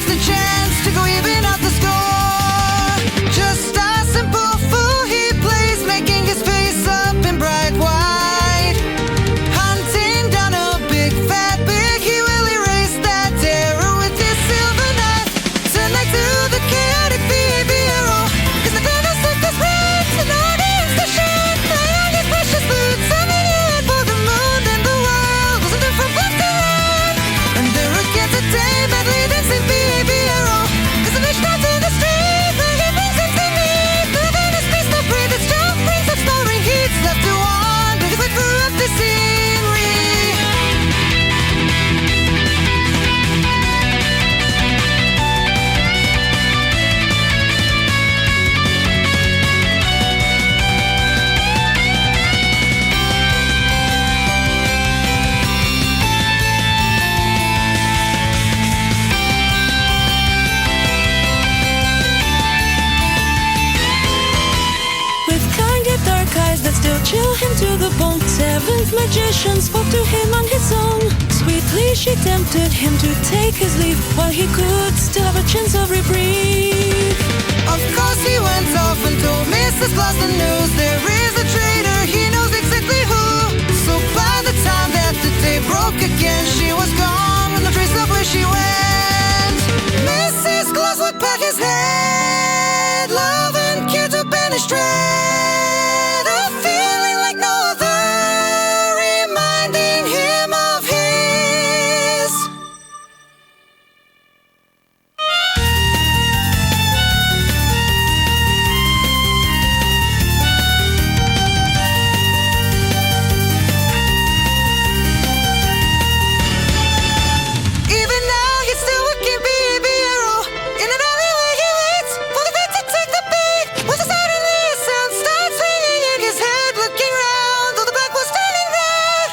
instant chance to go even out the score. Just a simple fool he plays, making his face up in bright white. Hunting down a big fat pig, he will erase that terror with his silver knife. Tonight to the chaotic Pierrot, 'cause the clown of circus breaks an audience to shine. Laying his precious boots on the head for the moon, and the world wasn't there from left to right. And there again today, madly dancing Pierrot, 'cause the fish starts in the street, where he brings him to me. Within his beast of breed, its jump brings up snoring heats, left to wander his way throughout the scenery. With kind yet dark eyes that still chill him to the bone, seventh magician spoke to him on his own. Sweetly she tempted him to take his leave, while he could still have a chance of reprieve. Of course he went off and told Mrs. Claus the news. There is a traitor, he knows exactly who. So by the time that the day broke again, she was gone with no trace of where she went. Mrs. Claus would pat his head, love and care to banish dread. A feeling like no other, reminding him of his. Even now he's still working Pierrot. In an alleyway he waits for the fate to take the bait. When suddenly a sound starts ringing in his head, looking round, though the black was turning red.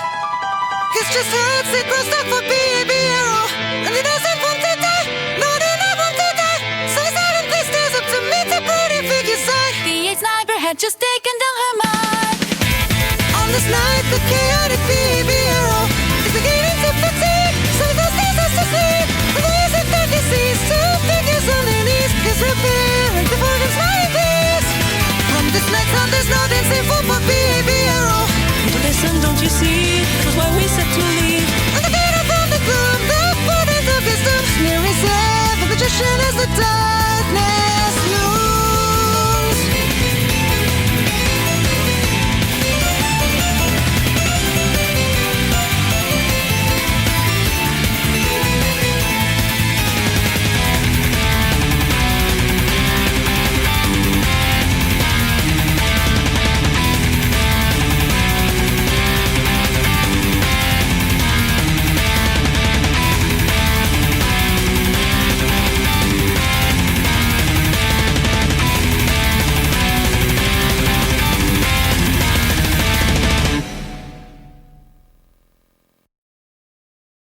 His chest hurts, it grows dark for Pierrot, and he doesn't want to die, no, do not want to die. So he suddenly stares up to meet the pretty figure's eye. The eight sniper had just taken down her mark. On this night, the chaotic Pierrot is beginning to fatigue, so he goes Jesus to sleep. The music that he sees, two figures on their knees, disappearing before him smiling face. From this night on, there's no dancing for Pierrot. Listen, don't you see? That was why we said to leave. And the gator from the gloom, the portent of his doom, sneering said, the magician is the dawn.